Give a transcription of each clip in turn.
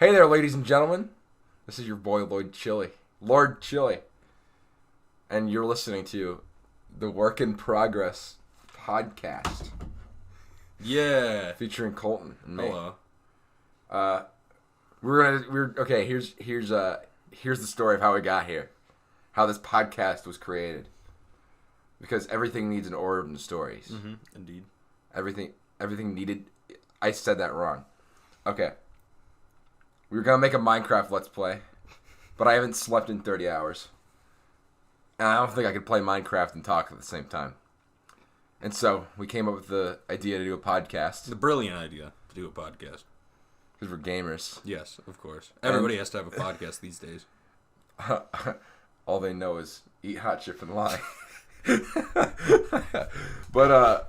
Hey there, ladies and gentlemen. This is your boy, Lord Chili. And you're listening to the Work in Progress podcast. Yeah. Featuring Colton and me. Hello. Here's the story of how we got here. How this podcast was created. Because everything needs an order in the stories. Mm-hmm. Indeed. Everything needed... I said that wrong. Okay. We were going to make a Minecraft Let's Play. But I haven't slept in 30 hours. And I don't think I could play Minecraft and talk at the same time. And so, we came up with the idea to do a podcast. The brilliant idea to do a podcast. Because we're gamers. Yes, of course. Everybody has to have a podcast these days. All they know is eat hot chip and lie. But,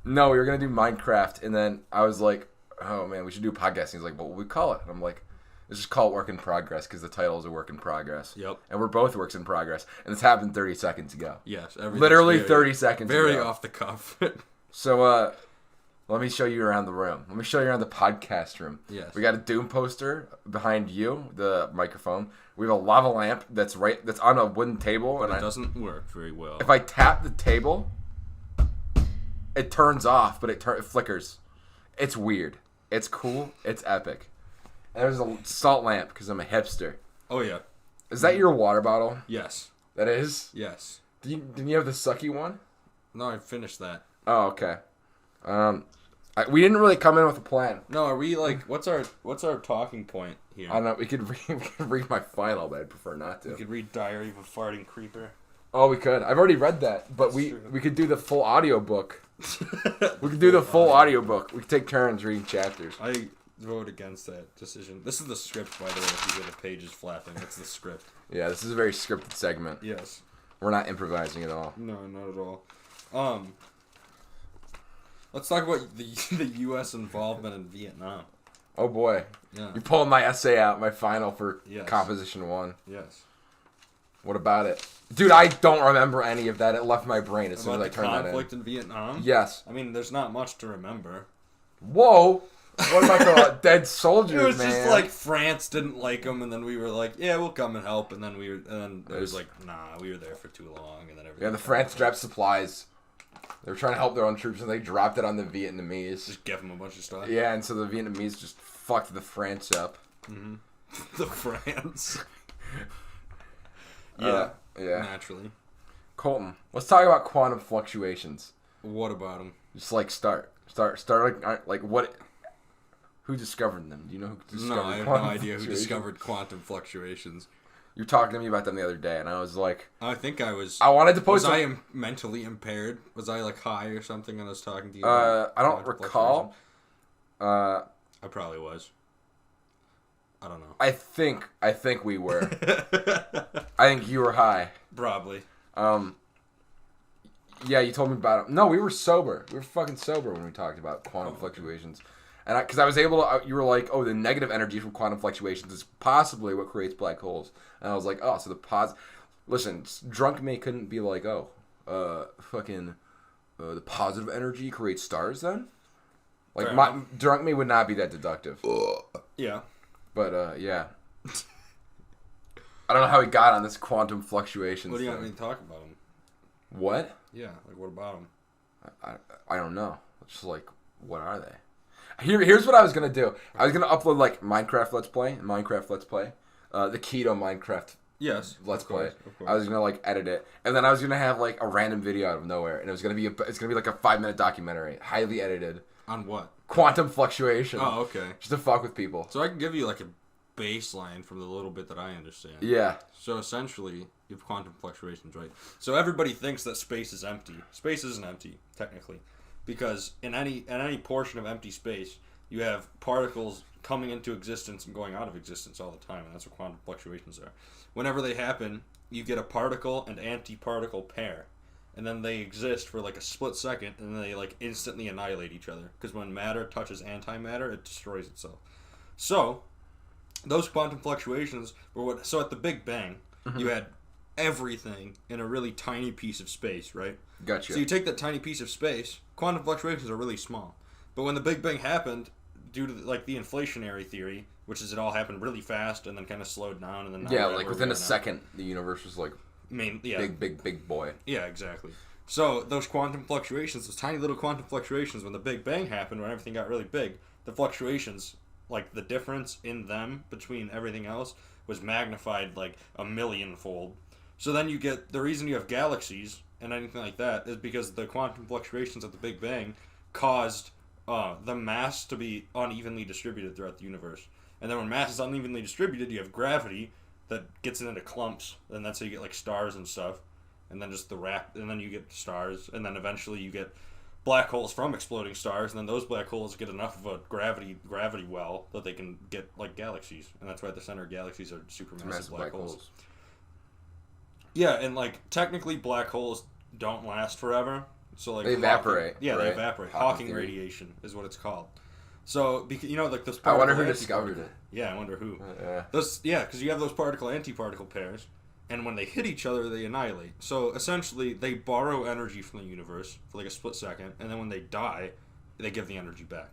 no, we were going to do Minecraft. And then I was like, oh, man, we should do a podcast. And he's like, what would we call it? And I'm like... Let's just call it Work in Progress because the title is a Work in Progress. Yep. And we're both works in progress. And this happened 30 seconds ago. Yes. Literally 30 seconds ago. Very off the cuff. So, let me show you around the room. Let me show you around the podcast room. Yes. We got a Doom poster behind you, the microphone. We have a lava lamp that's on a wooden table. But it doesn't work very well. If I tap the table, it turns off, but it flickers. It's weird. It's cool. It's epic. And there's a salt lamp because I'm a hipster. Oh, yeah. Is that your water bottle? Yes. That is? Yes. Didn't you have the sucky one? No, I finished that. Oh, okay. We didn't really come in with a plan. No, are we like, what's our talking point here? I don't know. We could read my final, but I'd prefer not to. We could read Diary of a Farting Creeper. Oh, we could. I've already read that, but we could do the full audio book. We could do the full audio book. We could take turns reading chapters. I vote against that decision. This is the script, by the way, if you hear the pages flapping. That's the script. Yeah, this is a very scripted segment. Yes. We're not improvising at all. No, not at all. Let's talk about the U.S. involvement in Vietnam. Oh, boy. Yeah. You're pulling my essay out, my final for Yes. Composition 1. Yes. What about it? Dude, I don't remember any of that. It left my brain as soon as I turned that in. About the conflict in Vietnam? Yes. I mean, there's not much to remember. Whoa! What about the dead soldiers, man? It was just like France didn't like them, and then we were like, "Yeah, we'll come and help." And then it was like, "Nah, we were there for too long." And then everything. Yeah, the France dropped supplies. They were trying to help their own troops, and they dropped it on the Vietnamese. Just give them a bunch of stuff. Yeah, and so the Vietnamese just fucked the France up. Mm-hmm. The France. Yeah. Naturally. Colton, let's talk about quantum fluctuations. What about them? Just like start like what? Who discovered them? Do you know who discovered? No, I have no idea who discovered quantum fluctuations. You were talking to me about them the other day, and I was like, I think I was. I wanted to post. Was I mentally impaired? Was I like high or something when I was talking to you? I don't recall. I probably was. I don't know. I think we were. I think you were high. Probably. Yeah, you told me about it. No, we were sober. We were fucking sober when we talked about quantum fluctuations. And because I was able to, you were like, oh, the negative energy from quantum fluctuations is possibly what creates black holes. And I was like, oh, so listen, drunk me couldn't be like, oh, the positive energy creates stars then? Like, drunk me would not be that deductive. Yeah. But, yeah. I don't know how we got on this quantum fluctuations What do you thing. want me to talk about them? What? Yeah, like what about them? I don't know. It's just like, what are they? Here's what I was going to do. I was going to upload, like, Minecraft Let's Play. The Keto Minecraft Let's Play. Of course. I was going to, like, edit it. And then I was going to have, like, a random video out of nowhere. And it's going to be like a 5-minute documentary. Highly edited. On what? Quantum fluctuation. Oh, okay. Just to fuck with people. So I can give you, like, a baseline from the little bit that I understand. Yeah. So essentially, you have quantum fluctuations, right? So everybody thinks that space is empty. Space isn't empty, technically. Because in any portion of empty space, you have particles coming into existence and going out of existence all the time, and that's what quantum fluctuations are. Whenever they happen, you get a particle and antiparticle pair, and then they exist for like a split second, and then they like instantly annihilate each other. Because when matter touches antimatter, it destroys itself. So those quantum fluctuations were what. So at the Big Bang, you had everything in a really tiny piece of space, right? Gotcha. So you take that tiny piece of space, quantum fluctuations are really small. But when the Big Bang happened, due to like the inflationary theory, which is it all happened really fast and then kind of slowed down and then Yeah, like within a second, the universe was like big boy. Yeah, exactly. So those quantum fluctuations, those tiny little quantum fluctuations, when the Big Bang happened, when everything got really big, the fluctuations, like the difference in them between everything else, was magnified like a millionfold. So then you get the reason you have galaxies and anything like that is because the quantum fluctuations at the Big Bang caused the mass to be unevenly distributed throughout the universe. And then when mass is unevenly distributed, you have gravity that gets it into clumps, and that's how you get like stars and stuff. And then just and then you get stars, and then eventually you get black holes from exploding stars, and then those black holes get enough of a gravity well that they can get like galaxies, and that's why at the center of galaxies are supermassive black holes. Yeah, and like technically black holes don't last forever, so like they evaporate. They evaporate. Hawking radiation is what it's called. So because like those. I wonder who discovered it. Yeah, I wonder who. Because you have those particle-antiparticle pairs. And when they hit each other, they annihilate. So essentially, they borrow energy from the universe for like a split second, and then when they die, they give the energy back.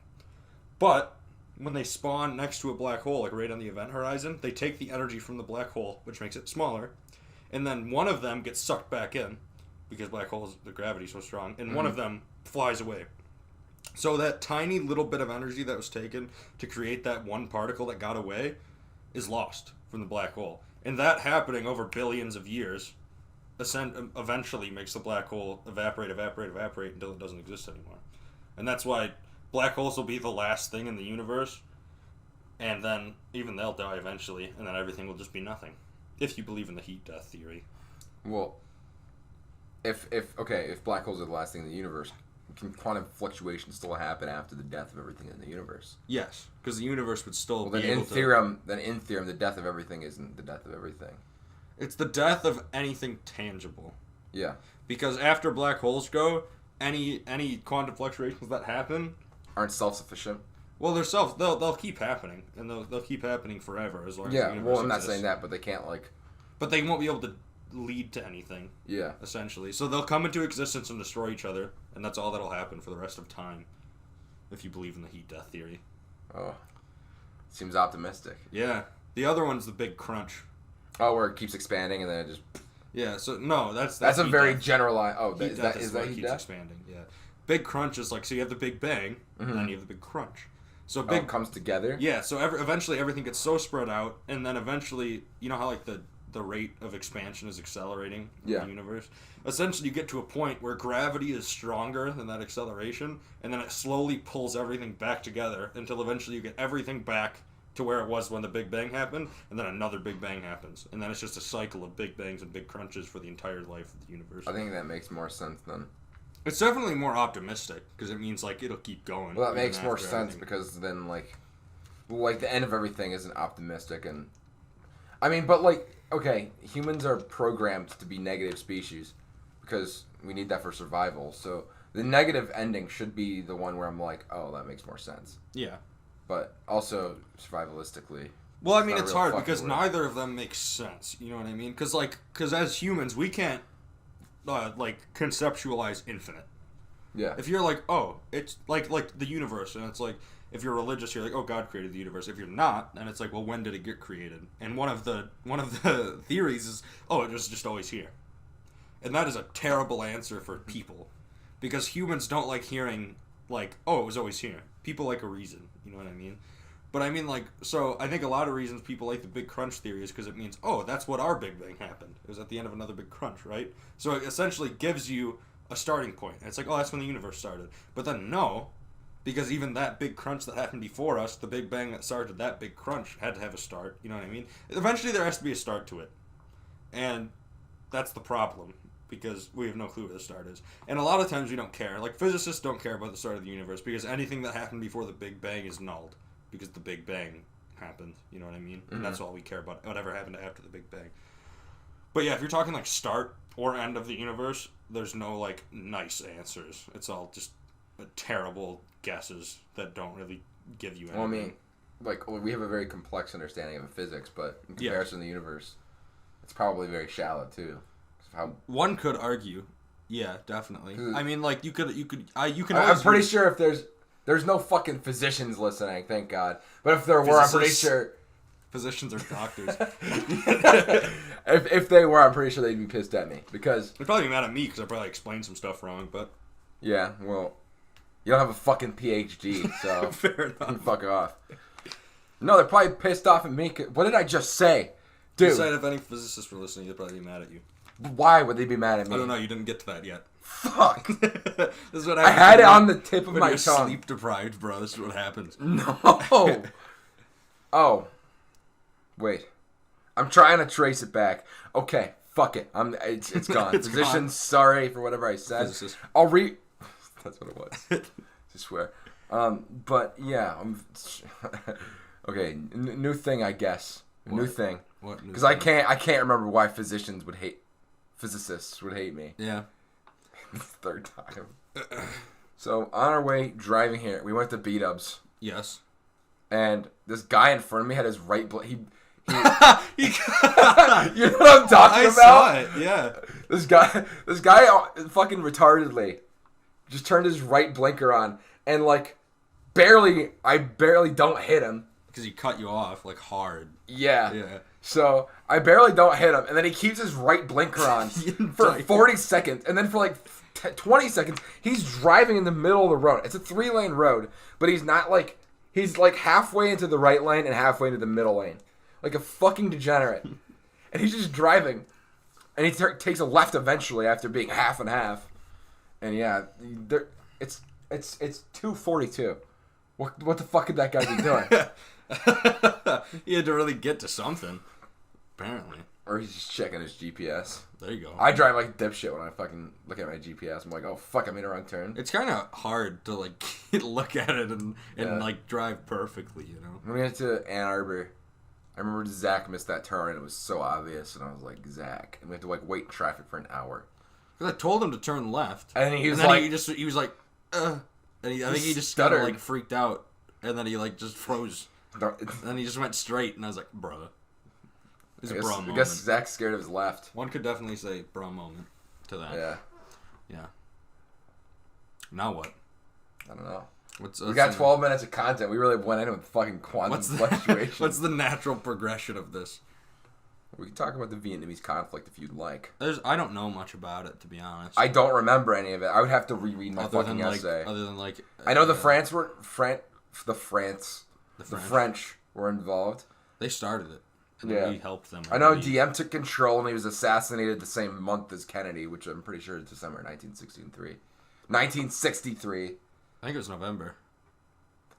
But when they spawn next to a black hole, like right on the event horizon, they take the energy from the black hole, which makes it smaller, and then one of them gets sucked back in because black holes, the gravity's so strong, and one of them flies away. So that tiny little bit of energy that was taken to create that one particle that got away is lost from the black hole. And that happening over billions of years eventually makes the black hole evaporate until it doesn't exist anymore. And that's why black holes will be the last thing in the universe, and then even they'll die eventually, and then everything will just be nothing. If you believe in the heat death theory. Well, if black holes are the last thing in the universe, can quantum fluctuations still happen after the death of everything in the universe? Yes, because the universe would still be able to... Then in theorem, the death of everything isn't the death of everything. It's the death of anything tangible. Yeah. Because after black holes go, any quantum fluctuations that happen... aren't self-sufficient? Well, they'll keep happening, and they'll keep happening forever as long as the universe well, I'm not exists. saying that, but they can't, like... But they won't be able to lead to anything. Yeah. Essentially. So they'll come into existence and destroy each other, and that's all that'll happen for the rest of time, if you believe in the heat death theory. Oh. Seems optimistic. Yeah. The other one's the Big Crunch. Oh, where it keeps expanding and then it just... Yeah, so no, that's a very death. Generalized... Oh, heat is death that it keeps death? expanding, yeah. Big Crunch is like, so you have the Big Bang, and then you have the Big Crunch. So big it comes together? Yeah, so eventually everything gets so spread out, and then eventually, you know how like the rate of expansion is accelerating in the universe? Essentially, you get to a point where gravity is stronger than that acceleration, and then it slowly pulls everything back together until eventually you get everything back to where it was when the Big Bang happened, and then another Big Bang happens. And then it's just a cycle of Big Bangs and Big Crunches for the entire life of the universe. I think that makes more sense then. It's definitely more optimistic, because it means, like, it'll keep going. Well, that makes more sense, because then, like, the end of everything isn't optimistic, and... I mean, but, like, okay, humans are programmed to be negative species, because we need that for survival, so the negative ending should be the one where I'm like, oh, that makes more sense. Yeah. But also, survivalistically... Well, I mean, it's hard, because neither of them makes sense, you know what I mean? Because as humans, we can't... conceptualize infinite. Yeah. If you're like, oh, it's like the universe, and it's like, if you're religious, you're like, oh, God created the universe. If you're not, then it's like, well, when did it get created? And one of the theories is, oh, it was just always here. And that is a terrible answer for people, because humans don't like hearing like, oh, it was always here. People like a reason, you know what I mean? But I mean, like, so I think a lot of reasons people like the Big Crunch theory is because it means, oh, that's what our Big Bang happened. It was at the end of another Big Crunch, right? So it essentially gives you a starting point. And it's like, oh, that's when the universe started. But then no, because even that Big Crunch that happened before us, the Big Bang that started that Big Crunch had to have a start, you know what I mean? Eventually there has to be a start to it. And that's the problem, because we have no clue where the start is. And a lot of times we don't care. Like, physicists don't care about the start of the universe, because anything that happened before the Big Bang is nulled. Because the Big Bang happened, you know what I mean? And that's all we care about, whatever happened after the Big Bang. But yeah, if you're talking like start or end of the universe, there's no like nice answers. It's all just terrible guesses that don't really give you anything. Well, I mean, like, we have a very complex understanding of physics, but in comparison to the universe, it's probably very shallow too. One could argue, yeah, definitely. I mean, like you can. I'm pretty sure if there's There's no fucking physicians listening, thank God. But if there were, I'm pretty sure. Physicians are doctors. if they were, I'm pretty sure they'd be pissed at me because they'd probably be mad at me because I probably explained some stuff wrong. But yeah, well, you don't have a fucking PhD, so fair enough. Fuck off. No, they're probably pissed off at me. What did I just say, dude? You said if any physicists were listening, they'd probably be mad at you. Why would they be mad at me? I don't know. You didn't get to that yet. Fuck. This is what I had it on the tip of when my you're tongue. Sleep deprived, bro. This is what happens. No. Oh. Wait. I'm trying to trace it back. Okay. Fuck it. It's gone. It's Physicians, gone. sorry for whatever I said. Physicist. I'll That's what it was. I swear. But yeah. Okay. New thing, I guess. New thing. What? Because I can't remember why physicists would hate me. Yeah. Third time. So on our way driving here, we went to B-Dubs. Yes. And this guy in front of me had his right he you know what I'm talking about? I saw it. Yeah. This guy fucking retardedly just turned his right blinker on and like I barely don't hit him because he cut you off like hard. Yeah. Yeah. So I barely don't hit him, and then he keeps his right blinker on for 40 seconds, and then for like 20 seconds, he's driving in the middle of the road. It's a 3-lane road, but he's like halfway into the right lane and halfway into the middle lane, like a fucking degenerate. And he's just driving, and he takes a left eventually after being half and half. And yeah, it's 2:42. What the fuck could that guy be doing? He had to really get to something, apparently. Or he's just checking his GPS. There you go. I drive like dipshit when I fucking look at my GPS. I'm like, oh fuck, I made a wrong turn. It's kind of hard to like look at it and like drive perfectly, you know. When we went to Ann Arbor, I remember Zach missed that turn and it was so obvious, and I was like, Zach, and we had to like wait in traffic for an hour. Because I told him to turn left, and he was and then like, he was like, and I think he just stuttered. kind of like freaked out, and then he like just froze. And then he just went straight, and I was like, bruh. It was a bra moment. I guess Zach's scared of his left. One could definitely say bra moment to that. Yeah. Yeah. Now what? I don't know. We got 12 minutes of content. We really went in with fucking quantum fluctuations. What's the natural progression of this? We can talk about the Vietnamese conflict if you'd like. I don't know much about it, to be honest. I don't remember any of it. I would have to reread my fucking essay. Other than like... I know the French were involved. They started it. And we helped them. I know DM took control and he was assassinated the same month as Kennedy, which I'm pretty sure is December 1963. 1963. I think it was November.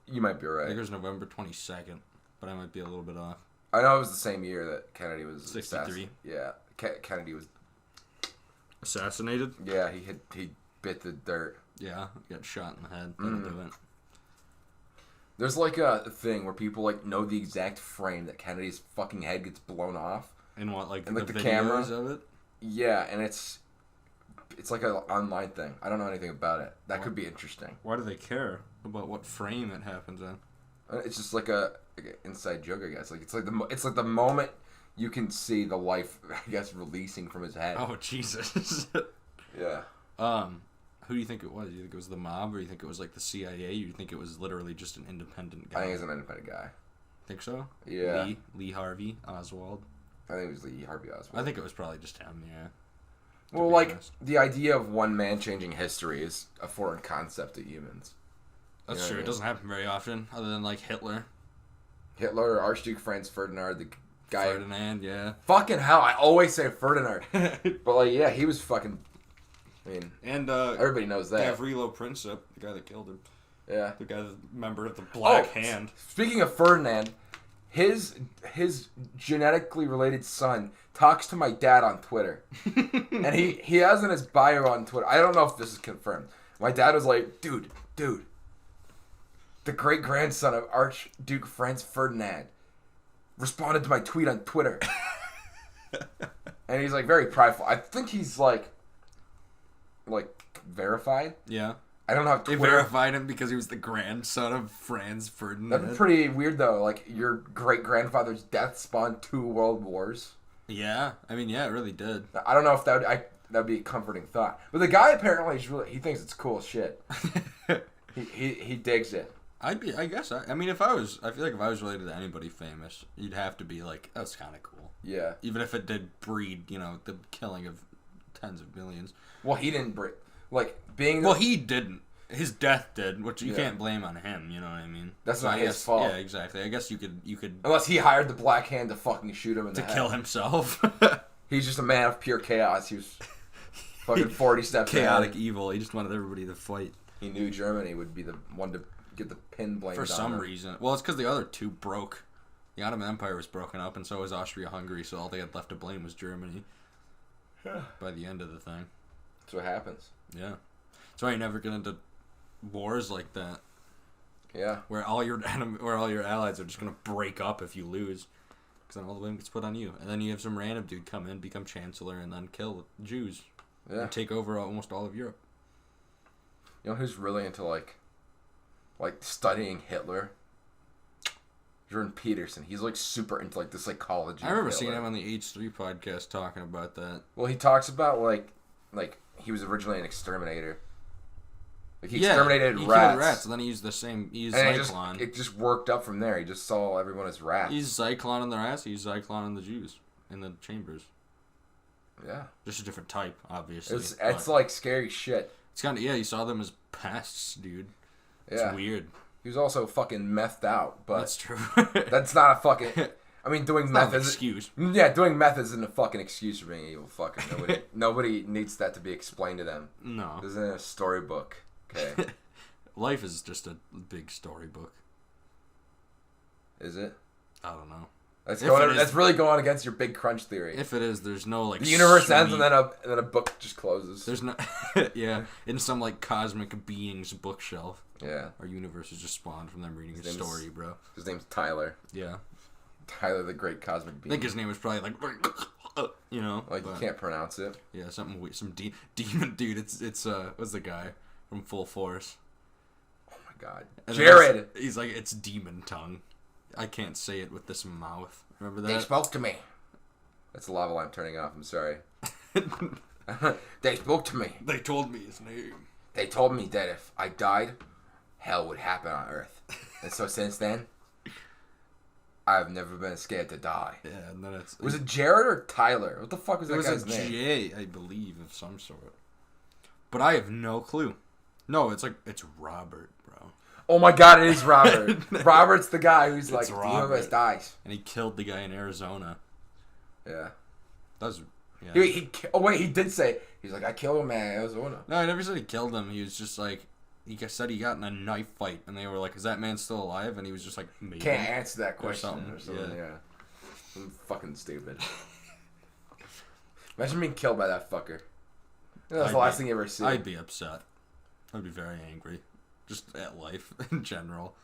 You might be right. I think it was November 22nd, but I might be a little bit off. I know it was the same year that Kennedy was 63. Yeah, Kennedy was assassinated. Yeah, he bit the dirt. Yeah, he got shot in the head. That'll do it. There's like a thing where people like know the exact frame that Kennedy's fucking head gets blown off. And what, like, and, the videos camera of it? Yeah, and it's like an online thing. I don't know anything about it. That could be interesting. Why do they care about what frame it happens in? It's just like an inside joke, I guess. Like it's like the moment you can see the life, I guess, releasing from his head. Oh Jesus! Yeah. Who do you think it was? You think it was the mob, or you think it was like the CIA? Or you think it was literally just an independent guy? I think it's an independent guy. Think so? Yeah. Lee Harvey Oswald. I think it was Lee Harvey Oswald. I think it was probably just him. Yeah. Well, like the idea of one man changing history is a foreign concept to humans. That's true. It doesn't happen very often, other than like Hitler. Hitler, Archduke Franz Ferdinand, the guy. Ferdinand, yeah. Fucking hell! I always say Ferdinand, but like, yeah, he was fucking. I mean, and everybody knows that. Gavrilo Princip, the guy that killed him. Yeah. The guy, the member of the Black Hand. Speaking of Ferdinand, his genetically related son talks to my dad on Twitter, and he has in his bio on Twitter. I don't know if this is confirmed. My dad was like, dude, the great grandson of Archduke Franz Ferdinand responded to my tweet on Twitter, and he's like very prideful. I think he's like verified. Yeah. I don't know how Twitter... They verified him because he was the grandson of Franz Ferdinand. That'd be pretty weird, though. Like, your great-grandfather's death spawned 2 world wars. Yeah. I mean, yeah, it really did. I don't know if that'd be a comforting thought. But the guy apparently is he thinks it's cool as shit. He digs it. I mean, I feel like if I was related to anybody famous, you'd have to be like, that's kind of cool. Yeah. Even if it did breed, the killing of tens of millions. Well, he didn't breed. Like, being... Well, he didn't. His death did, which you can't blame on him, you know what I mean? That's not his fault. Yeah, exactly. I guess you could... Unless he hired the Black Hand to fucking shoot him in the head. To kill himself. He's just a man of pure chaos. He was fucking 40 steps chaotic evil. He just wanted everybody to fight. He knew Germany would be the one to get the pin blamed on for some reason. Well, it's because the other two broke. The Ottoman Empire was broken up, and so was Austria-Hungary, so all they had left to blame was Germany. By the end of the thing. That's what happens. Yeah. That's why you never get into wars like that. Yeah. Where all your allies are just gonna break up if you lose, because then all the blame gets put on you, and then you have some random dude come in, become chancellor, and then kill Jews. Yeah. And take over almost all of Europe. You know who's really into like studying Hitler? Jordan Peterson. He's like super into like the psychology. I remember seeing him on the H3 podcast talking about that. Well, he talks about like he was originally an exterminator. Like he exterminated he rats. Killed rats, and then he used Zyklon. It just worked up from there. He just saw everyone as rats. He used Zyklon in the rats. He used Zyklon in the Jews in the chambers. Yeah. Just a different type, obviously. It's like scary shit. It's kind of you saw them as pests, dude. It's weird. He was also fucking methed out, but that's true. That's not a fucking. I mean, doing meth is excuse. Yeah, doing meth isn't a fucking excuse for being evil. Fucking nobody needs that to be explained to them. No, this isn't a storybook. Okay. Life is just a big storybook. Is it? I don't know. That's really going against your big crunch theory. If it is, there's no like. The universe ends and then a book just closes. There's no. Yeah, in some like cosmic being's bookshelf. Yeah. Our universe is just spawned from them reading a story, bro. His name's Tyler. Yeah. Tyler the Great Cosmic Being. I think his name was probably like, like you can't pronounce it. Yeah, something weird, some demon dude. It's what's the guy from Full Force? Oh my god, and Jared. He's like, it's demon tongue. I can't say it with this mouth. Remember that? They spoke to me. That's the lava lamp turning off. I'm sorry. They spoke to me. They told me his name. They told me that if I died, hell would happen on Earth. And so since then, I've never been scared to die. Yeah, and then was it Jared or Tyler? What the fuck was that guy's name? It was a J, I believe, of some sort. But I have no clue. No, it's Robert, bro. Oh my god, it is Robert. Robert's the guy who's like, the universe dies. And he killed the guy in Arizona. Yeah. That was... Yeah. He did say, he's like, I killed him in Arizona. No, I never said he killed him. He was just like, he said he got in a knife fight. And they were like, is that man still alive? And he was just like, maybe. Can't answer that question or something. Yeah. I'm fucking stupid. Imagine being killed by that fucker. That's the last thing you ever see. I'd be upset. I'd be very angry. Just at life in general.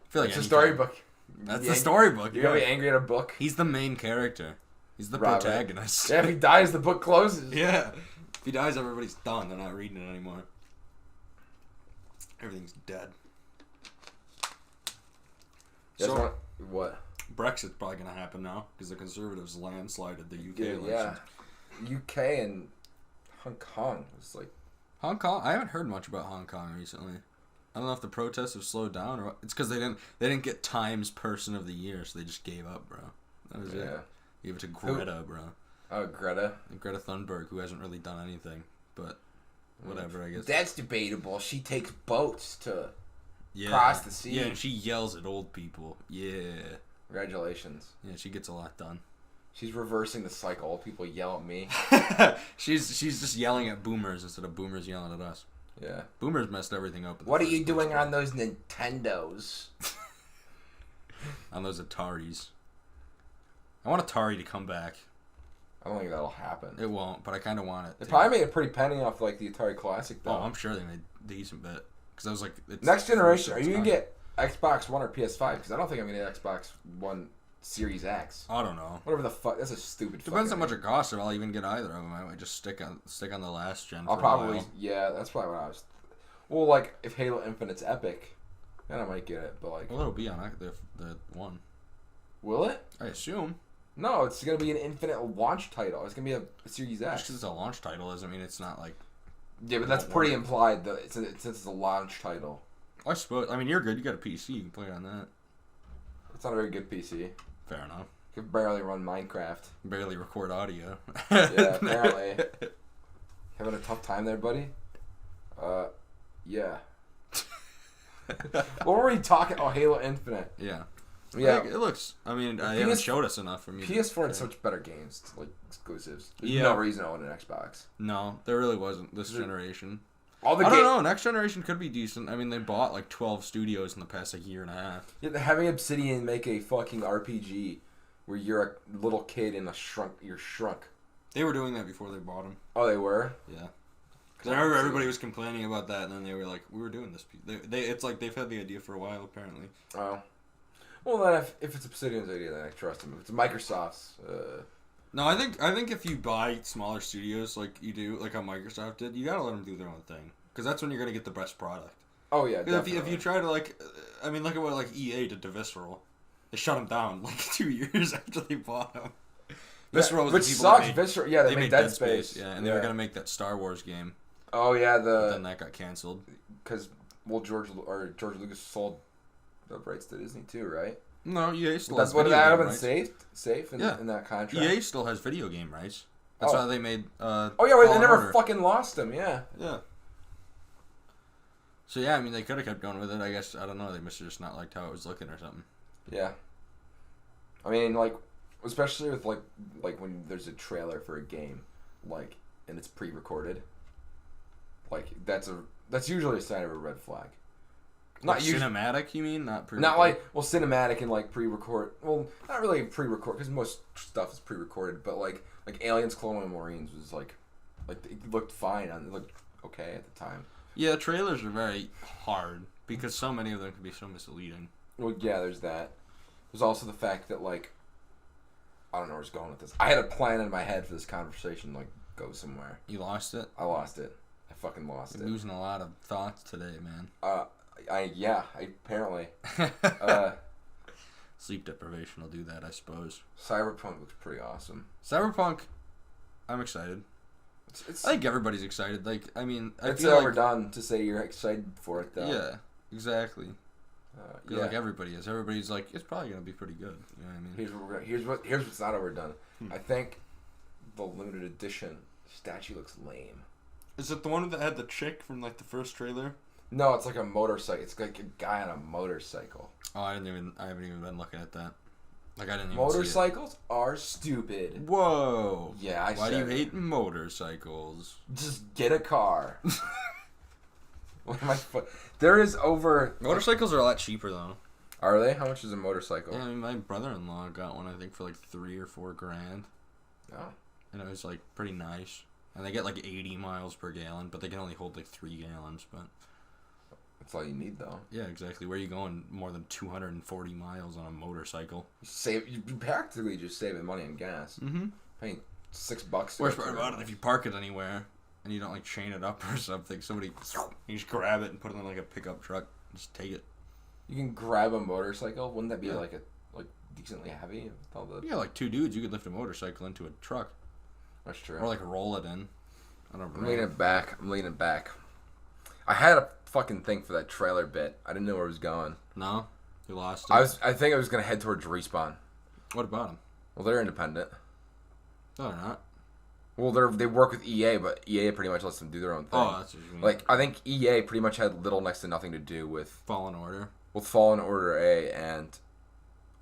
I feel like it's a storybook. That's the storybook. You're gonna be angry at a book. He's the main character. He's the protagonist. Yeah, if he dies, the book closes. Yeah. If he dies, everybody's done. They're not reading it anymore. Everything's dead. So, what? Brexit's probably going to happen now because the Conservatives landslided the UK election. Yeah. UK and Hong Kong. It's like... Hong Kong? I haven't heard much about Hong Kong recently. I don't know if the protests have slowed down or what. It's because they didn't get Times Person of the Year, so they just gave up, bro. That was it. Gave it to Greta, bro. Oh, Greta? And Greta Thunberg, who hasn't really done anything, but whatever, I guess. That's debatable. She takes boats to cross the sea. Yeah, and she yells at old people. Yeah. Congratulations. Yeah, she gets a lot done. She's reversing the cycle. Old people yell at me. She's just yelling at boomers instead of boomers yelling at us. Yeah. Boomers messed everything up. What are you doing on those Nintendos? On those Ataris. I want Atari to come back. I don't think that'll happen. It won't, but I kind of want it. They probably made a pretty penny off like the Atari Classic, though. Oh, I'm sure they made a decent bit. Because I was like... Next generation, are you going to get Xbox One or PS5? Because I don't think I'm going to get Xbox One Series X. I don't know. Whatever the fuck. That's a stupid Depends how much it costs if I'll even get either of them. I might just stick on the last gen I'll probably... Yeah, that's probably what I was... Well, like, if Halo Infinite's epic, then I might get it, but like... Well, it'll be on the one. Will it? I assume. No, it's going to be an Infinite launch title. It's going to be a Series X. Just because it's a launch title doesn't mean it's not like... Yeah, but that's pretty implied, though, since it's a launch title. I suppose. I mean, you're good. You got a PC. You can play on that. It's not a very good PC. Fair enough. You can barely run Minecraft. Barely record audio. Yeah, apparently. Having a tough time there, buddy? Yeah. What were we talking? Oh, Halo Infinite. Yeah. Yeah. It looks... I mean, they haven't showed us enough for me. PS4 had such better games, like exclusives. There's Yeah. no reason to own an Xbox. No, there really wasn't this generation. I don't know. Next generation could be decent. I mean, they bought like 12 studios in the past like year and a half. Yeah, having Obsidian make a fucking RPG where you're a little kid in you're shrunk. They were doing that before they bought them. Oh, they were? Yeah. Because I remember everybody was complaining about that, and then they were like, "We were doing this." It's like they've had the idea for a while, apparently. Oh. Well, then if it's Obsidian's idea, then I trust them. If it's Microsoft's. No, I think if you buy smaller studios like you do, like how Microsoft did, you gotta let them do their own thing. Because that's when you're gonna get the best product. Oh yeah, definitely. If you try to like, I mean, look at what like EA did to Visceral. They shut them down like 2 years after they bought them. Visceral was which the people sucks. that Visceral, yeah, they made Dead Space. Yeah, and they were gonna make that Star Wars game. Oh yeah, but then that got canceled. Because George Lucas sold the rights to Disney too, right? No, EA still That's has what video that game have been rights. safe in that contract. EA still has video game rights. That's why they made. Oh yeah, wait, they never fucking lost them. Yeah. Yeah. So yeah, I mean, they could have kept going with it. I guess I don't know. They must have just not liked how it was looking or something. Yeah. I mean, like, especially with like when there's a trailer for a game, like, and it's pre-recorded. Like that's usually a sign of a red flag. Not cinematic, you mean? Not pre-recorded? Not like, well, cinematic and like pre-record. Well, not really pre-record because most stuff is pre-recorded. But like Aliens, Colonial Marines was like it looked fine it looked okay at the time. Yeah, trailers are very hard because so many of them can be so misleading. Well, yeah, there's that. There's also the fact that like I don't know where it's going with this. I had a plan in my head for this conversation, like go somewhere. You lost it? I lost it. I fucking lost it. You're losing a lot of thoughts today, man. I apparently. Sleep deprivation will do that, I suppose. Cyberpunk looks pretty awesome. Cyberpunk, I'm excited. I think everybody's excited. Like, I mean, it's overdone to say you're excited for it, though. Yeah, exactly. Yeah, like everybody is. Everybody's like, it's probably gonna be pretty good. You know what I mean? Here's what's not overdone. I think the limited edition statue looks lame. Is it the one that had the chick from like the first trailer? No, it's like a motorcycle. It's like a guy on a motorcycle. Oh, I haven't even been looking at that. Like I didn't even Motorcycles are stupid. Whoa. Yeah, Why do you hate motorcycles? Just get a car. What am I? There is over. Motorcycles are a lot cheaper though. Are they? How much is a motorcycle? Yeah, I mean, my brother-in-law got one. I think for like $3,000 or $4,000. Oh. And it was like pretty nice. And they get like 80 miles per gallon, but they can only hold like 3 gallons. But that's all you need, though. Yeah, exactly. Where are you going more than 240 miles on a motorcycle? You practically just saving money on gas. Mm-hmm. Paying $6. Worst part about it, if you park it anywhere and you don't like chain it up or something, you just grab it and put it in like a pickup truck. Just take it. You can grab a motorcycle. Wouldn't that be like decently heavy? Yeah, like 2 dudes, you could lift a motorcycle into a truck. That's true. Or like roll it in. I don't know. I'm leaning it back. I had a fucking thing for that trailer bit. I didn't know where it was going. No? You lost it? I think I was going to head towards Respawn. What about them? Well, they're independent. No, they're not. Well, they work with EA, but EA pretty much lets them do their own thing. Oh, that's what you mean. Like, I think EA pretty much had little next to nothing to do with Fallen Order. With Fallen Order A and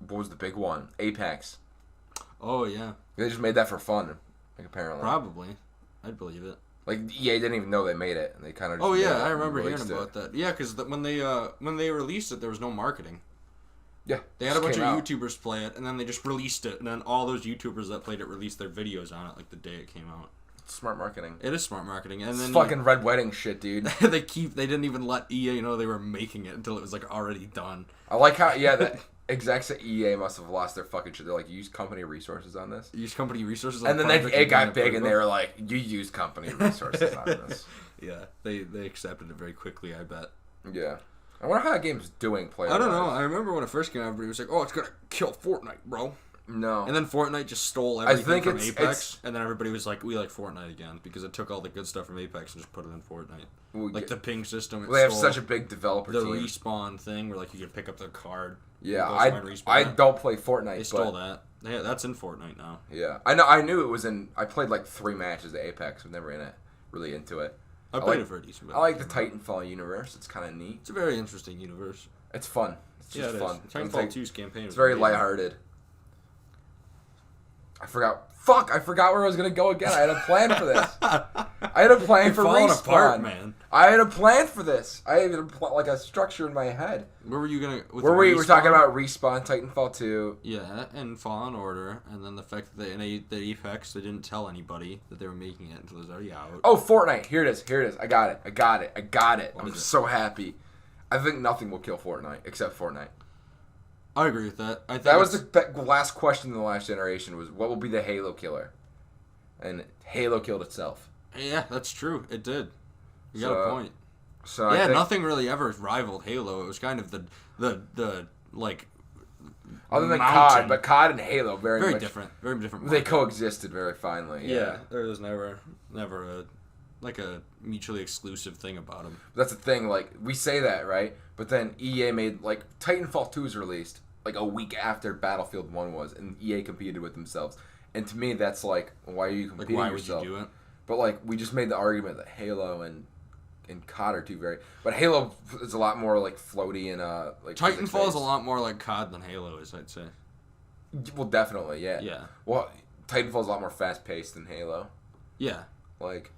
what was the big one? Apex. Oh, yeah. They just made that for fun, like, apparently. Probably. I'd believe it. Like, EA didn't even know they made it, and they kind of just Oh, yeah, I remember hearing about that. Yeah, because when they released it, there was no marketing. Yeah. They had a bunch of YouTubers play it, and then they just released it, and then all those YouTubers that played it released their videos on it, like, the day it came out. Smart marketing. It is smart marketing. And then it's fucking Red Wedding shit, dude. They didn't even let EA know they were making it until it was, like, already done. I like how, that execs at EA must have lost their fucking shit. They're like, you use company resources on this? Use company resources on and then it got big, and they were like, you use company resources on this. Yeah, they accepted it very quickly, I bet. Yeah. I wonder how that game's doing. I don't know. I remember when it first came out, everybody was like, "Oh, it's gonna kill Fortnite, bro." No. And then Fortnite just stole everything from Apex, it's... and then everybody was like, we like Fortnite again, because it took all the good stuff from Apex and just put it in Fortnite. Like the ping system, they have such a big developer team. The respawn thing, where like you could pick up their card. Yeah, I don't play Fortnite. They stole that. Yeah, that's in Fortnite now. Yeah, I knew it was in... I played like 3 matches of Apex. I'm never really into it. I played it for a decent bit. I like the Titanfall universe. It's kind of neat. It's a very interesting universe. It's fun. It's just fun. Titanfall 2's campaign It's very lighthearted. I forgot where I was going to go again. I had a plan for this. I had a plan for Respawn. Apart, man. I had a plan for this. I had like a structure in my head. Where were you going to... We're talking about Respawn, Titanfall 2. Yeah, and Fallen Order, and then the fact that in the Apex, they didn't tell anybody that they were making it until it was already out. Oh, Fortnite. Here it is. I got it. I'm so happy. I think nothing will kill Fortnite except Fortnite. I agree with that. I think that was the last question in the last generation was, what will be the Halo killer? And Halo killed itself. Yeah, that's true. It did. You got a point. So yeah, nothing really ever rivaled Halo. It was kind of the like... Other than COD, but COD and Halo very different. Very different. They coexisted very finely. Yeah, there was never a mutually exclusive thing about them. That's the thing, like, we say that, right? But then EA made, like, Titanfall 2 was released, like, a week after Battlefield 1 was, and EA competed with themselves. And to me, that's like, why are you competing with yourself? Why would you do it? But, like, we just made the argument that Halo and COD are two very... But Halo is a lot more, like, floaty and, like... Titanfall is a lot more like COD than Halo is, I'd say. Well, definitely, yeah. Yeah. Well, Titanfall is a lot more fast-paced than Halo. Yeah. Like...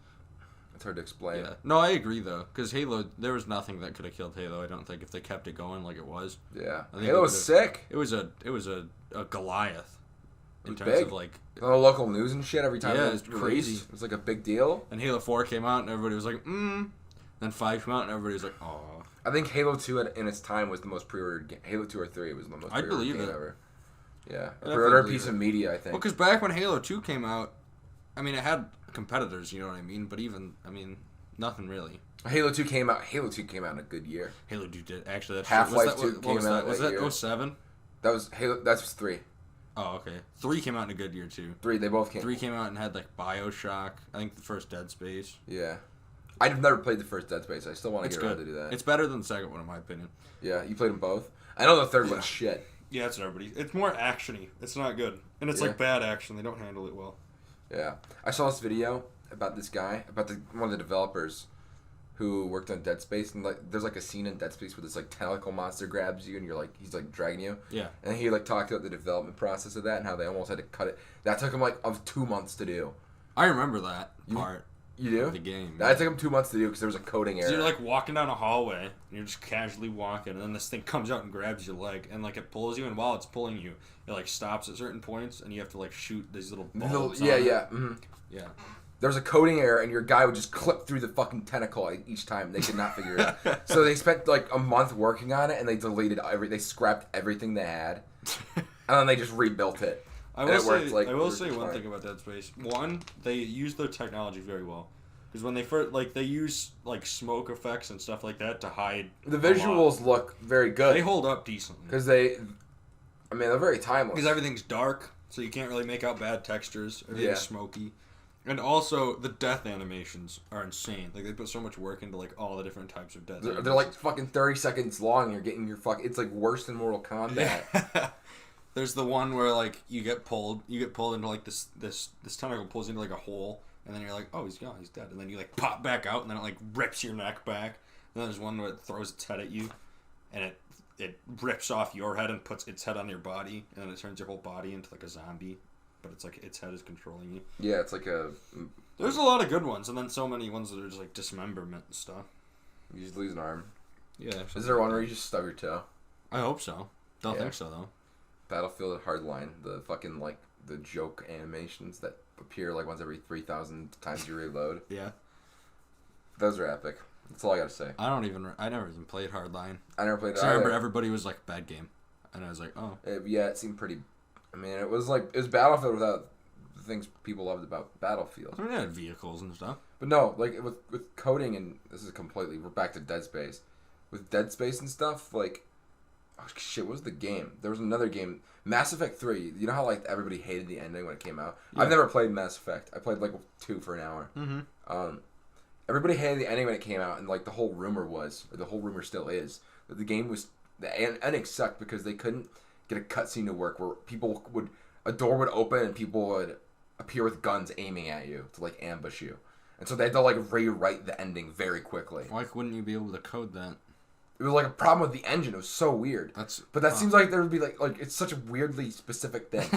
It's hard to explain. Yeah. No, I agree, though. Because Halo, there was nothing that could have killed Halo, I don't think, if they kept it going like it was. Yeah. Halo was sick. It was a Goliath. In terms big. Of, like... On the local news and shit every time it was crazy. It was like a big deal. And Halo 4 came out, and everybody was like, Then 5 came out, and everybody was like, oh. I think Halo 2 in its time was the most pre-ordered game. Halo 2 or 3 was the most pre-ordered game ever. Yeah. A pre-ordered piece of media, I think. Well, because back when Halo 2 came out, I mean, it had competitors, you know what I mean? But nothing really. Halo 2 came out in a good year. Halo 2 did. Actually, that's Half-Life 2 came out was that year. 07? That was Halo. That was 3. Oh, okay. 3 came out in a good year, too. 3, they both came. 3 came out and had, like, BioShock. I think the first Dead Space. Yeah. I've never played the first Dead Space. I still want to get around to do that. It's better than the second one, in my opinion. Yeah, you played them both? I know the third one's shit. Yeah, it's everybody. It's more action-y. It's not good. And it's, like, bad action. They don't handle it well. Yeah. I saw this video about this guy, about one of the developers who worked on Dead Space, and like there's like a scene in Dead Space where this like tentacle monster grabs you and you're like he's like dragging you. Yeah. And he like talked about the development process of that and how they almost had to cut it. That took him like 2 months to do. I remember that part. You do? Of the game. That took him 2 months to do because there was a coding error. So you're like walking down a hallway and you're just casually walking, and then this thing comes out and grabs your leg, and like it pulls you, and while it's pulling you, it like stops at certain points, and you have to like shoot these little balls. Yeah. Mm-hmm. Yeah. There was a coding error, and your guy would just clip through the fucking tentacle each time. They could not figure it out. So they spent like a month working on it, and they deleted they scrapped everything they had, and then they just rebuilt it. I will say one thing about Dead Space. One, they use their technology very well. Because when they first, like, they use, like, smoke effects and stuff like that to hide. The visuals look very good. They hold up decently. Because they're very timeless. Because everything's dark, so you can't really make out bad textures. Everything's smoky. And also, the death animations are insane. Like, they put so much work into, like, all the different types of death They're like, fucking 30 seconds long, and you're getting your it's, like, worse than Mortal Kombat. Yeah. There's the one where, like, you get pulled into, like, this tentacle pulls into, like, a hole. And then you're like, oh, he's gone, he's dead. And then you, like, pop back out, and then it, like, rips your neck back. And then there's one where it throws its head at you, and it rips off your head and puts its head on your body, and then it turns your whole body into, like, a zombie. But it's, like, its head is controlling you. Yeah, it's like a... There's a lot of good ones, and then so many ones that are just, like, dismemberment and stuff. You just lose an arm. Yeah. Is there one where you just stub your toe? I hope so. Don't think so, though. Battlefield Hardline, the fucking, like, the joke animations that appear like once every 3,000 times you reload. Yeah. Those are epic. That's all I gotta say. I never even played Hardline. I never played it. I remember everybody was like, bad game. And I was like, oh. It seemed pretty... I mean, it was Battlefield without the things people loved about Battlefield. I mean, it had vehicles and stuff. But no, like, with coding, and this is completely... We're back to Dead Space. With Dead Space and stuff, like... Oh, shit, what was the game? There was another game, Mass Effect 3. You know how like everybody hated the ending when it came out? Yeah. I've never played Mass Effect. I played like 2 for an hour. Mm-hmm. Everybody hated the ending when it came out, and like the whole rumor was, or the whole rumor still is, that the game was, the ending sucked because they couldn't get a cutscene to work where a door would open and people would appear with guns aiming at you to like ambush you. And so they had to like rewrite the ending very quickly. Why wouldn't you be able to code that? It was like a problem with the engine. It was so weird. But that seems like there would be like it's such a weirdly specific thing.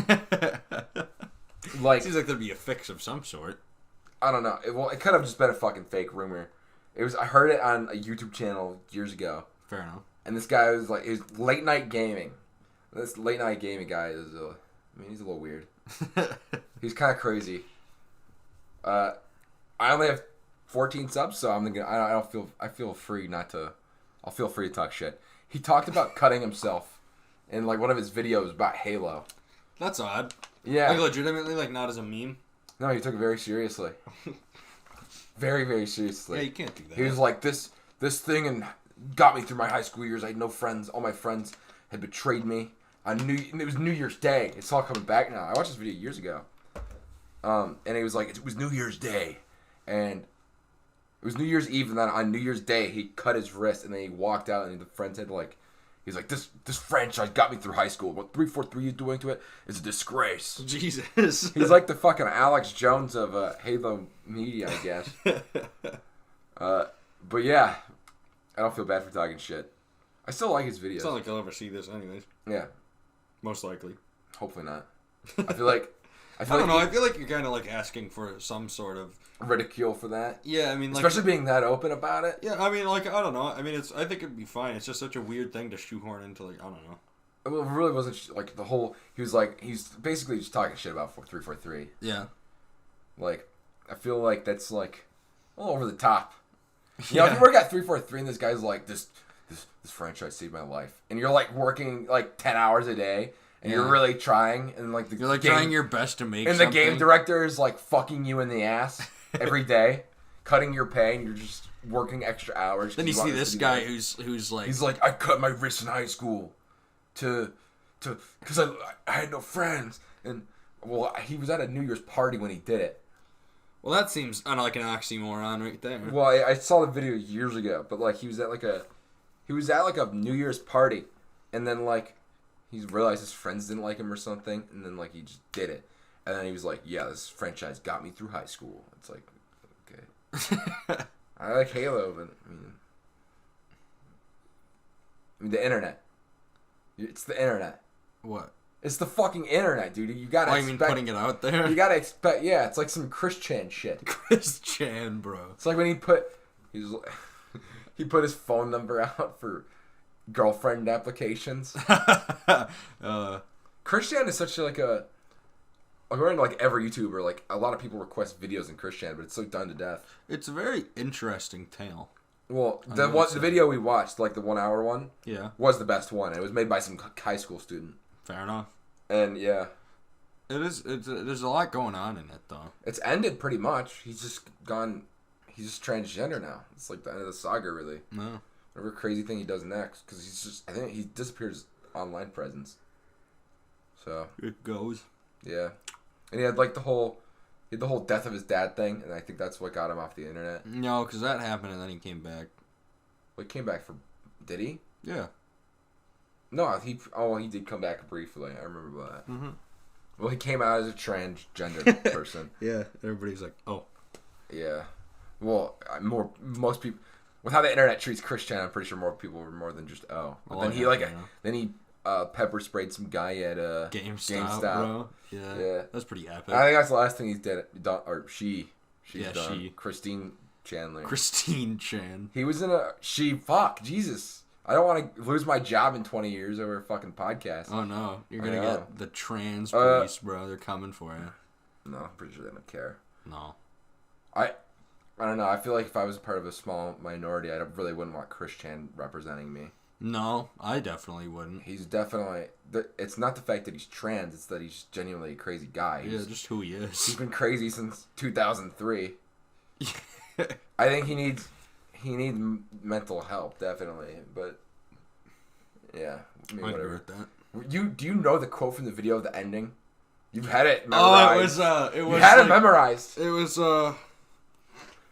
Like seems like there'd be a fix of some sort. I don't know. It could have just been a fucking fake rumor. I heard it on a YouTube channel years ago. Fair enough. And this guy was like, it was late night gaming. This late night gaming guy is, he's a little weird. He's kind of crazy. I only have 14 subs, so I feel free I'll feel free to talk shit. He talked about cutting himself in like one of his videos about Halo. That's odd. Yeah. Like legitimately, like not as a meme. No, he took it very seriously. Very, very seriously. Yeah, you can't do that. He was like, this thing and got me through my high school years. I had no friends. All my friends had betrayed me. It was New Year's Day. It's all coming back now. I watched this video years ago. And he was like, it was New Year's Day. And it was New Year's Eve, and then on New Year's Day, he cut his wrist, and then he walked out, and the friend said, like, he's like, this franchise got me through high school. What 343 is doing to it is a disgrace. Jesus. He's like the fucking Alex Jones of Halo Media, I guess. But yeah, I don't feel bad for talking shit. I still like his videos. It's not like I'll ever see this anyways. Yeah. Most likely. Hopefully not. I feel like... I don't know. I feel like you're kind of like asking for some sort of ridicule for that. Yeah, I mean, like, especially being that open about it. Yeah, I mean, like, I don't know. I mean, I think it'd be fine. It's just such a weird thing to shoehorn into, like, I don't know. Well, it really wasn't like the whole. He's basically just talking shit about 343. Yeah. Like, I feel like that's like all over the top. You know, if you work at 343 and this guy's like, this franchise saved my life, and you're like working like 10 hours a day. And you're really trying, and like you're like trying your best to make. And something. The game director is like fucking you in the ass every day, cutting your pay, and you're just working extra hours. Then you see this guy who's like, he's like, I cut my wrist in high school, because I had no friends, and well, he was at a New Year's party when he did it. Well, that seems like an oxymoron right there. Well, I saw the video years ago, but like he was at a New Year's party, and then like. He realized his friends didn't like him or something, and then like he just did it. And then he was like, yeah, this franchise got me through high school. It's like, okay. I like Halo, but I mean the internet. It's the internet. What? It's the fucking internet, dude. You gotta expect... I mean putting it out there? You gotta expect, yeah, it's like some Chris Chan shit. Chris Chan, bro. It's like when he put his phone number out for... girlfriend applications. Christian is such like a according to like every YouTuber, like a lot of people request videos in Christian, but it's so done to death. It's a very interesting tale. Well, the video we watched, like the 1 hour one, was the best one. It was made by some high school student. Fair enough. And yeah, there's a lot going on in it though. It's ended pretty much. He's just transgender now. It's like the end of the saga, really. No. Whatever crazy thing he does next, because I think he disappeared his online presence. So it goes. Yeah, and he had like the whole death of his dad thing, and I think that's what got him off the internet. No, because that happened, and then he came back. Well, he came back did he? Yeah. No, he did come back briefly. I remember that. Mm-hmm. Well, he came out as a transgender person. Yeah, everybody's like, oh. Yeah. Well, most people. With how the internet treats Christian, I'm pretty sure more people were more than just But then he pepper sprayed some guy at GameStop. Bro. Yeah, that's pretty epic. I think that's the last thing he's done, or she's done. She. Christine Chandler. Christine Chan. He was in fuck Jesus. I don't want to lose my job in 20 years over a fucking podcast. Oh no, you're gonna get the trans police, bro. They're coming for you. No, I'm pretty sure they don't care. No. I don't know. I feel like if I was part of a small minority, I really wouldn't want Chris Chan representing me. No, I definitely wouldn't. He's definitely... It's not the fact that he's trans. It's that he's genuinely a crazy guy. Just who he is. He's been crazy since 2003. I think he needs mental help, definitely. But Yeah, I mean, I agree whatever. with that. Do you know the quote from the video of the ending? You've had it Oh, memorized. it was. You had like, it memorized. It was.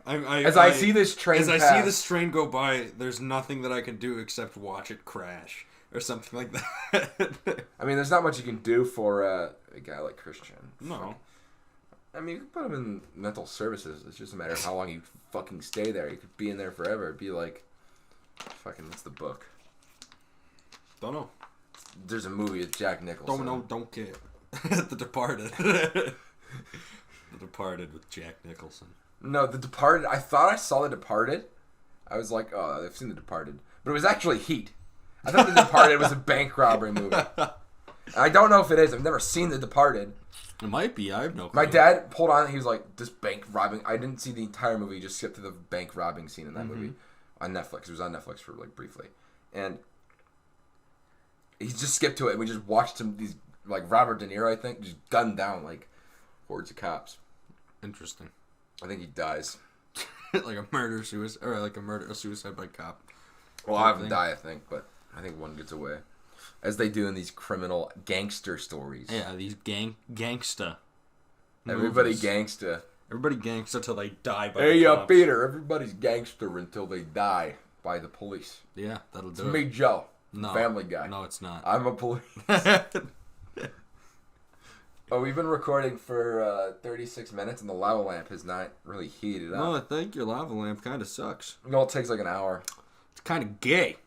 As I see this train As I pass, see this train go by, there's nothing that I can do except watch it crash or something like that. I mean, there's not much you can do for a guy like Christian. No. I mean, you could put him in mental services. It's just a matter of how long you fucking stay there. You could be in there forever. It'd be like, fucking, what's the book? Don't know. There's a movie with Jack Nicholson. Don't know. Don't care. The Departed. The Departed with Jack Nicholson. No, The Departed. I thought I saw The Departed. I was like, oh, I've seen The Departed. But it was actually Heat. I thought The Departed was a bank robbery movie. And I don't know if it is. I've never seen The Departed. It might be. I have no clue. My dad pulled on it. He was like, this bank robbing. I didn't see the entire movie. He just skipped to the bank robbing scene in that movie on Netflix. It was on Netflix for like briefly. And he just skipped to it. And we just watched him, these, like Robert De Niro, I think, just gunned down like hordes of cops. Interesting. I think he dies. Like a murder-suicide, or like a suicide by cop. Well, I haven't died, I think, but I think one gets away. As they do in these criminal gangster stories. Yeah, these gangsta. Everybody movies. gangsta. Everybody gangsta till they die by Hey, the cops. Peter, everybody's gangster until they die by the police. Yeah, that'll do It's it. me, Joe. No. Family Guy. No, it's not. I'm a police. Oh, we've been recording for 36 minutes, and the lava lamp has not really heated up. No, I think your lava lamp kind of sucks. No, it takes like an hour. It's kind of gay.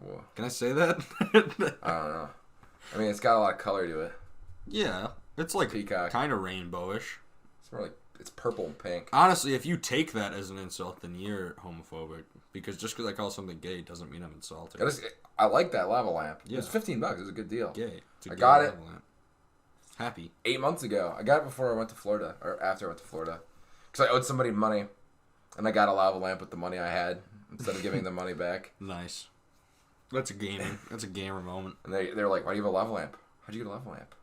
Whoa. Can I say that? I don't know. I mean, it's got a lot of color to it. Yeah, it's like Peacock. kind of rainbowish. It's more like it's purple and pink. Honestly, if you take that as an insult, then you're homophobic. Because just because I call something gay doesn't mean I'm insulted. I like that lava lamp. Yeah. It was $15. It was a good deal. Gay. It's a I gay got lava it. lamp. Happy. 8 months ago. I got it before I went to Florida, or after I went to Florida, because I owed somebody money, and I got a lava lamp with the money I had instead of giving the money back. Nice. That's a gaming. That's a gamer moment. And they're like, "Why do you have a lava lamp? How'd you get a lava lamp?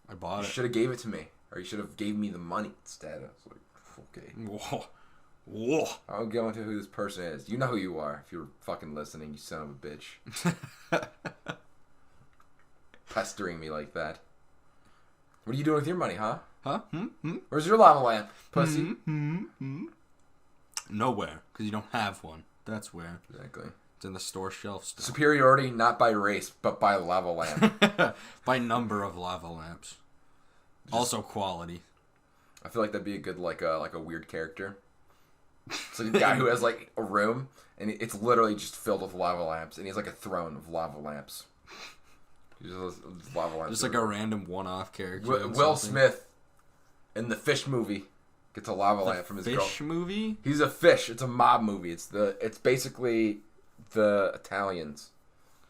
I bought You it. should have gave it to me, or you should have gave me the money instead." I was like, "Okay." Whoa. Whoa. I'll go into who this person is. You know who you are if you're fucking listening, you son of a bitch. Pestering me like that. What are you doing with your money, huh? Huh? Where's your lava lamp, pussy? Nowhere, because you don't have one. That's where. Exactly. It's in the store shelf still. Superiority not by race, but by lava lamp. By number of lava lamps. Also quality. I feel like that'd be a good like a weird character. It's like a guy who has like a room, and it's literally just filled with lava lamps, and he has like a throne of lava lamps. Just lava lamps. Just like a random one-off character. Will Smith in the Fish movie gets a lava lamp from his girl. Fish movie? He's a fish. It's a mob movie. It's basically the Italians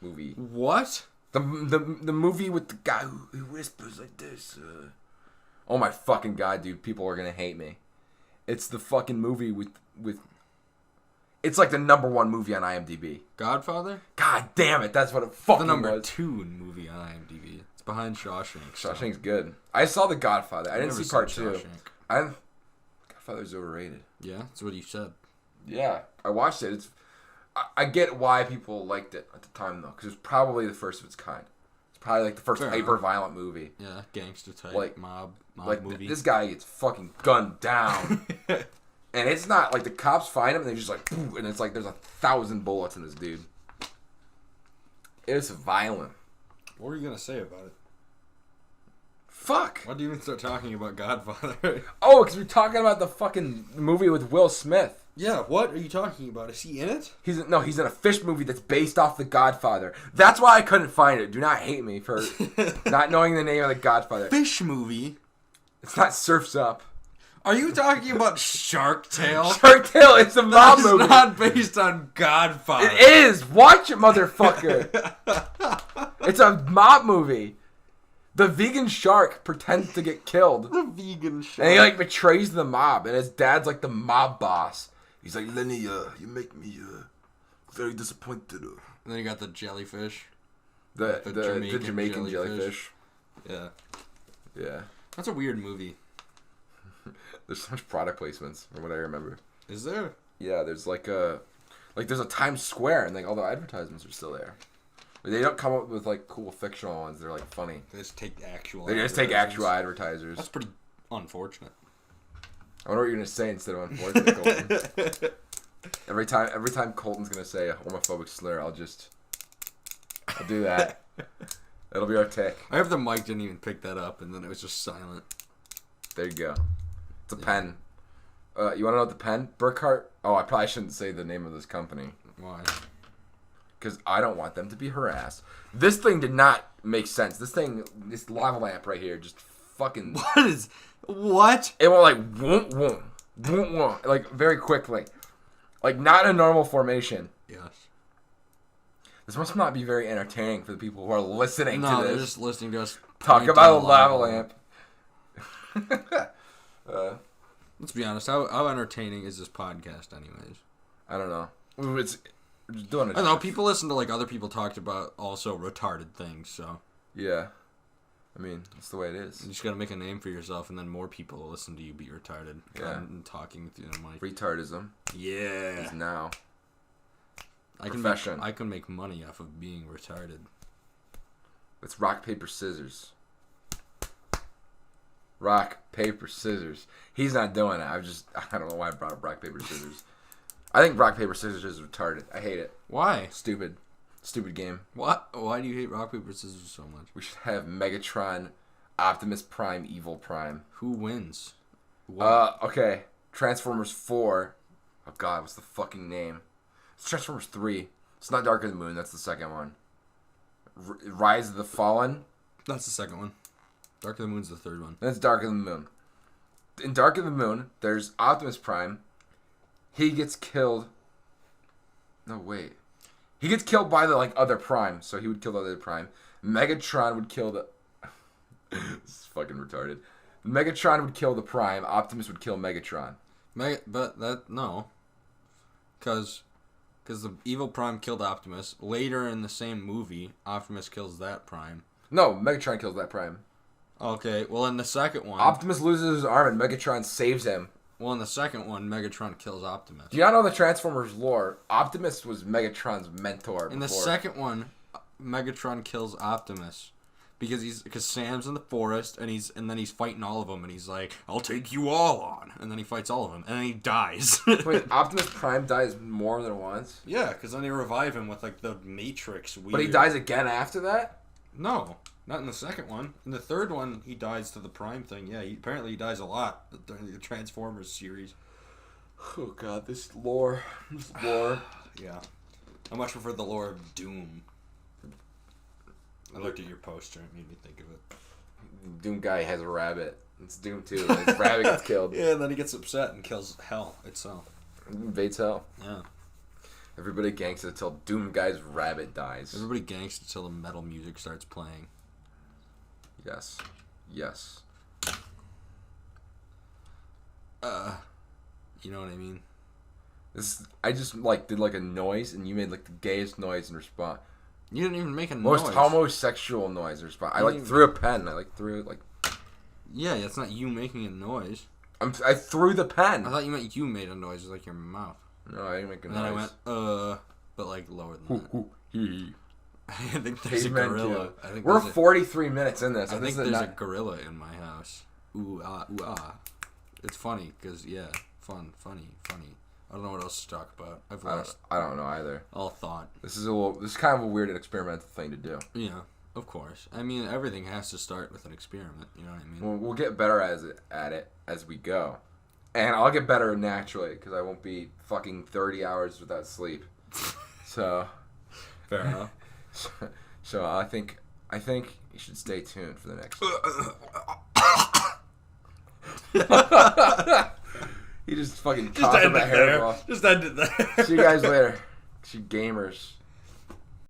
movie. What? The movie with the guy who whispers like this. Oh my fucking god, dude! People are gonna hate me. It's the fucking movie with. It's like the #1 movie on IMDb. Godfather? God damn it! That's what it fucking The was. #2 movie on IMDb. It's behind Shawshank. Shawshank's good. I saw The Godfather. I didn't see part 2. Shawshank. Godfather's overrated. Yeah, that's what you said. Yeah, I watched it. I get why people liked it at the time though, because it's probably the first of its kind. It's probably like the first hyper-violent movie. Yeah, gangster type, Like, mob movie. This guy gets fucking gunned down. And it's not like the cops find him and they're just like, poof, and it's like there's 1,000 bullets in this dude. It's violent. What were you gonna say about it? Fuck. Why do you even start talking about Godfather? Oh, because we're talking about the fucking movie with Will Smith. Yeah, what are you talking about? Is he in it? He's in a fish movie that's based off The Godfather. That's why I couldn't find it. Do not hate me for not knowing the name of The Godfather. Fish movie? It's not Surf's Up. Are you talking about Shark Tale? Shark Tale, it's a mob That's movie. not based on Godfather. It is. Watch it, motherfucker. It's a mob movie. The vegan shark pretends to get killed. The vegan shark. And he like betrays the mob, and his dad's like the mob boss. He's like, Lenny, you make me very disappointed. And then you got the jellyfish. The Jamaican Jamaican jellyfish. Yeah. Yeah. That's a weird movie. There's so much product placements from what I remember. Is there? Yeah, there's there's a Times Square, and like all the advertisements are still there. They don't come up with like cool fictional ones. They're like funny. They just take actual. They just take actual advertisers. That's pretty unfortunate. I wonder what you're gonna say instead of unfortunate, Colton. Every time Colton's gonna say a homophobic slur, I'll do that. That'll be our tick. I hope the mic didn't even pick that up, and then it was just silent. There you go. It's a pen. You want to know what the pen? Burkhart. Oh, I probably shouldn't say the name of this company. Why? Because I don't want them to be harassed. This thing did not make sense. This lava lamp right here, just fucking. What? It went like whoom, like very quickly, like not in a normal formation. Yes. This must not be very entertaining for the people who are listening to this. No, they're just listening to us talk about a lava lamp. Let's be honest. How entertaining is this podcast, anyways? I don't know. We're just doing it. I don't know. People listen to like other people talked about also retarded things, so. Yeah. I mean, that's the way it is. You just gotta make a name for yourself, and then more people will listen to you be retarded. Yeah. And talking through the mic. Retardism. Yeah. Is now. I can make money off of being retarded. It's rock, paper, scissors. Rock, paper, scissors. He's not doing it. I don't know why I brought up rock, paper, scissors. I think rock, paper, scissors is retarded. I hate it. Why? Stupid game. What? Why do you hate rock, paper, scissors so much? We should have Megatron, Optimus Prime, Evil Prime. Who wins? Okay. Transformers 4. Oh god, what's the fucking name? It's Transformers 3. It's not Dark of the Moon, that's the second one. Rise of the Fallen. That's the second one. Dark of the Moon's the third one. That's Dark of the Moon. In Dark of the Moon, there's Optimus Prime. He gets killed. No, wait. He gets killed by the other Prime, so he would kill the other Prime. Megatron would kill the... This is fucking retarded. Megatron would kill the Prime. Optimus would kill Megatron. No. Because the evil Prime killed Optimus. Later in the same movie, Optimus kills that Prime. No, Megatron kills that Prime. Okay, well in the second one... Optimus loses his arm and Megatron saves him. Well, in the second one, Megatron kills Optimus. Do you not know the Transformers lore? Optimus was Megatron's mentor. In the second one, Megatron kills Optimus because Sam's in the forest and then he's fighting all of them and he's like, "I'll take you all on," and then he fights all of them and then he dies. Wait, Optimus Prime dies more than once? Yeah, because then they revive him with the Matrix. Weird. But he dies again after that? No. Not in the second one. In the third one, he dies to the Prime thing. Yeah, apparently he dies a lot during the Transformers series. Oh god, this lore. Yeah. I much prefer the lore of Doom. I looked at your poster and it made me think of it. Doom guy has a rabbit. It's Doom 2. His rabbit gets killed. Yeah, and then he gets upset and kills Hell itself. Invades Hell. Yeah. Everybody ganks until Doom guy's rabbit dies. Everybody ganks until the metal music starts playing. Yes. Yes. You know what I mean? I just did a noise and you made the gayest noise in response. You didn't even make a noise. Most homosexual noise in response. I threw a pen. I threw it Yeah, it's not you making a noise. I threw the pen. I thought you meant you made a noise. It was like your mouth. No, I didn't make a noise. And then I went, but lower than that. I think there's a gorilla. We're 43 minutes in this. I think there's a gorilla in my house. Ooh, ooh, ah. It's funny, because, yeah, funny. I don't know what else to talk about. I've lost. I don't know either. All thought. This is kind of a weird experimental thing to do. Yeah, of course. I mean, everything has to start with an experiment. You know what I mean? We'll get better at it as we go. And I'll get better naturally, because I won't be fucking 30 hours without sleep. So... Fair enough. So I think you should stay tuned for the next. He just fucking talked about hairball. Just ended there. See you guys later. See you gamers.